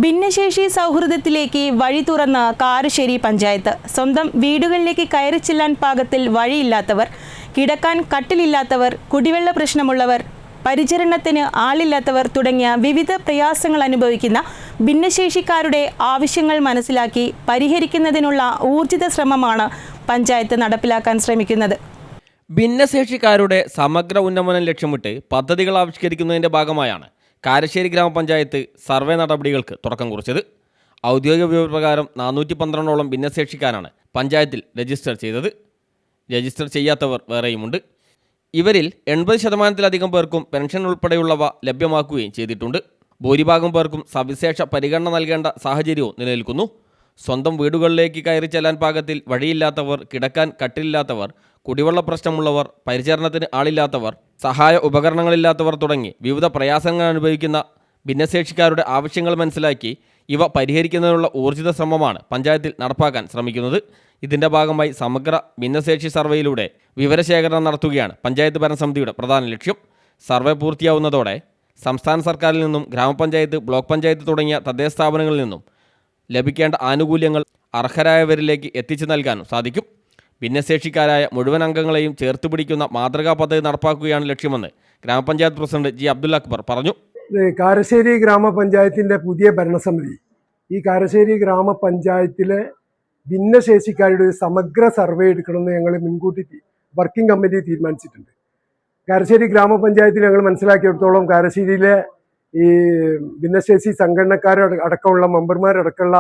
ഭിന്നശേഷി സൗഹൃദത്തിലേക്ക് വഴി തുറന്ന കാരശ്ശേരി പഞ്ചായത്ത്. സ്വന്തം വീടുകളിലേക്ക് കയറി ചെല്ലാൻ പാകത്തിൽ വഴിയില്ലാത്തവർ, കിടക്കാൻ കട്ടിലില്ലാത്തവർ, കുടിവെള്ള പ്രശ്നമുള്ളവർ, പരിചരണത്തിന് ആളില്ലാത്തവർ തുടങ്ങിയ വിവിധ പ്രയാസങ്ങൾ അനുഭവിക്കുന്ന ഭിന്നശേഷിക്കാരുടെ ആവശ്യങ്ങൾ മനസ്സിലാക്കി പരിഹരിക്കുന്നതിനുള്ള ഊർജിത ശ്രമമാണ് പഞ്ചായത്ത് നടപ്പിലാക്കാൻ ശ്രമിക്കുന്നത്. ഭിന്നശേഷിക്കാരുടെ സമഗ്ര ഉന്നമനം ലക്ഷ്യമിട്ട് പദ്ധതികൾ ആവിഷ്കരിക്കുന്നതിൻ്റെ ഭാഗമായാണ് കാരശ്ശേരി ഗ്രാമപഞ്ചായത്ത് സർവേ നടപടികൾക്ക് തുടക്കം കുറിച്ചത്. ഔദ്യോഗിക വിവരപ്രകാരം 412ഓളം ഭിന്നശേഷിക്കാരാണ് പഞ്ചായത്തിൽ രജിസ്റ്റർ ചെയ്തത്. രജിസ്റ്റർ ചെയ്യാത്തവർ വേറെയുമുണ്ട്. ഇവരിൽ 80% പേർക്കും പെൻഷൻ ഉൾപ്പെടെയുള്ളവ ലഭ്യമാക്കുകയും ചെയ്തിട്ടുണ്ട്. ഭൂരിഭാഗം പേർക്കും സവിശേഷ പരിഗണന നൽകേണ്ട സാഹചര്യവും നിലനിൽക്കുന്നു. സ്വന്തം വീടുകളിലേക്ക് കയറി ചെല്ലാൻ പാകത്തിൽ വഴിയില്ലാത്തവർ, കിടക്കാൻ കട്ടിലില്ലാത്തവർ, കുടിവെള്ള പ്രശ്നമുള്ളവർ, പരിചരണത്തിന് ആളില്ലാത്തവർ, സഹായ ഉപകരണങ്ങളില്ലാത്തവർ തുടങ്ങി വിവിധ പ്രയാസങ്ങൾ അനുഭവിക്കുന്ന ഭിന്നശേഷിക്കാരുടെ ആവശ്യങ്ങൾ മനസ്സിലാക്കി ഇവ പരിഹരിക്കുന്നതിനുള്ള ഊർജിത ശ്രമമാണ് പഞ്ചായത്തിൽ നടപ്പാക്കാൻ ശ്രമിക്കുന്നത്. ഇതിൻ്റെ ഭാഗമായി സമഗ്ര ഭിന്നശേഷി സർവേയിലൂടെ വിവരശേഖരണം നടത്തുകയാണ് പഞ്ചായത്ത് ഭരണസമിതിയുടെ പ്രധാന ലക്ഷ്യം. സർവേ പൂർത്തിയാവുന്നതോടെ സംസ്ഥാന സർക്കാരിൽ നിന്നും ഗ്രാമപഞ്ചായത്ത്, ബ്ലോക്ക് പഞ്ചായത്ത് തുടങ്ങിയ തദ്ദേശ സ്ഥാപനങ്ങളിൽ നിന്നും ലഭിക്കേണ്ട ആനുകൂല്യങ്ങൾ അർഹരായവരിലേക്ക് എത്തിച്ചു നൽകാനും സാധിക്കും. ഭിന്നശേഷിക്കാരായ മുഴുവൻ അംഗങ്ങളെയും ചേർത്ത് പിടിക്കുന്ന മാതൃകാ പദ്ധതി നടപ്പാക്കുകയാണ് ലക്ഷ്യമെന്ന് ഗ്രാമപഞ്ചായത്ത് പ്രസിഡന്റ് ജി അബ്ദുൽ അക്ബർ പറഞ്ഞു. കാരശ്ശേരി ഗ്രാമപഞ്ചായത്തിൻ്റെ പുതിയ ഭരണസമിതി ഈ കാരശ്ശേരി ഗ്രാമപഞ്ചായത്തിലെ ഭിന്നശേഷിക്കാരുടെ സമഗ്ര സർവേ എടുക്കണമെന്ന് ഞങ്ങൾ മുൻകൂട്ടി വർക്കിംഗ് കമ്മിറ്റി തീരുമാനിച്ചിട്ടുണ്ട്. കാരശ്ശേരി ഗ്രാമപഞ്ചായത്തിൽ ഞങ്ങൾ മനസ്സിലാക്കിയെടുത്തോളം കാരശ്ശേരിയിലെ ഈ ഭിന്നശേഷി സംഘടനക്കാരടക്കമുള്ള മെമ്പർമാരടക്കമുള്ള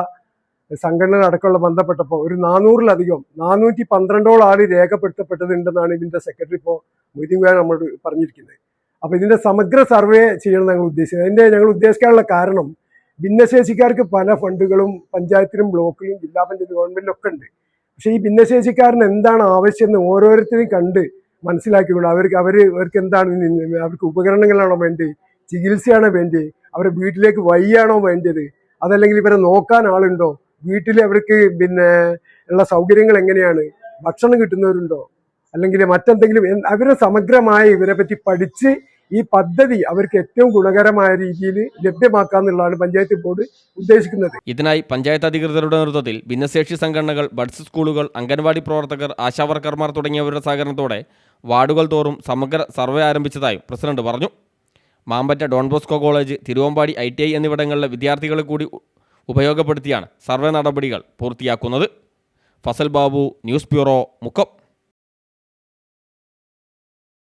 സംഘടനകൾ അടക്കമുള്ള ബന്ധപ്പെട്ടപ്പോൾ ഒരു 400-ലധികം 412ഓളം ആൾ രേഖപ്പെടുത്തപ്പെട്ടതുണ്ടെന്നാണ് ഇതിൻ്റെ സെക്രട്ടറി ഇപ്പോൾ മൊയ്തീൻ നമ്മളോട് പറഞ്ഞിരിക്കുന്നത്. അപ്പോൾ ഇതിൻ്റെ സമഗ്ര സർവേ ചെയ്യണം ഞങ്ങൾ ഉദ്ദേശിക്കുന്നത്. ഞങ്ങൾ ഉദ്ദേശിക്കാനുള്ള കാരണം ഭിന്നശേഷിക്കാർക്ക് പല ഫണ്ടുകളും പഞ്ചായത്തിലും ബ്ലോക്കിലും ജില്ലാ പഞ്ചായത്ത് ഗവൺമെൻറ്റിലും ഒക്കെ ഉണ്ട്. പക്ഷേ ഈ ഭിന്നശേഷിക്കാരന് എന്താണ് ആവശ്യമെന്ന് ഓരോരുത്തരെയും കണ്ട് മനസ്സിലാക്കിക്കൊണ്ട് അവർക്ക് എന്താണ്, അവർക്ക് ഉപകരണങ്ങളാണോ വേണ്ടത്, ചികിത്സയാണോ വേണ്ടത്, അവരുടെ വീട്ടിലേക്ക് വഴിയാണോ വേണ്ടത്, അതല്ലെങ്കിൽ ഇവരെ നോക്കാൻ ആളുണ്ടോ, വീട്ടിൽ അവർക്ക് ഉള്ള സൗകര്യങ്ങൾ എങ്ങനെയാണ്, ഭക്ഷണം കിട്ടുന്നവരുണ്ടോ, അല്ലെങ്കിൽ മറ്റെന്തെങ്കിലും, അവരെ സമഗ്രമായി ഇവരെ പറ്റി പഠിച്ച് ഈ പദ്ധതി അവർക്ക് ഏറ്റവും ഗുണകരമായ രീതിയിൽ ലഭ്യമാക്കാന്നുള്ളതാണ് പഞ്ചായത്ത് ബോർഡ് ഉദ്ദേശിക്കുന്നത്. ഇതിനായി പഞ്ചായത്ത് അധികൃതരുടെ നേതൃത്വത്തിൽ ഭിന്നശേഷി സംഘടനകൾ, ബഡ്സ് സ്കൂളുകൾ, അംഗൻവാടി പ്രവർത്തകർ, ആശാവർക്കർമാർ തുടങ്ങിയവരുടെ സഹകരണത്തോടെ വാർഡുകൾ തോറും സമഗ്ര സർവേ ആരംഭിച്ചതായും പ്രസിഡന്റ് പറഞ്ഞു. Mampatta Don Bosco college, Thiruvambady ITI എന്നിവിടങ്ങളിലെ വിദ്യാർത്ഥികളെ കൂടി ഉപയോഗപ്പെടുത്തിയാണ് സർവേ നടപടികൾ പൂർത്തിയാക്കുന്നത്. Fasal Babu, news bureau, Mukkam.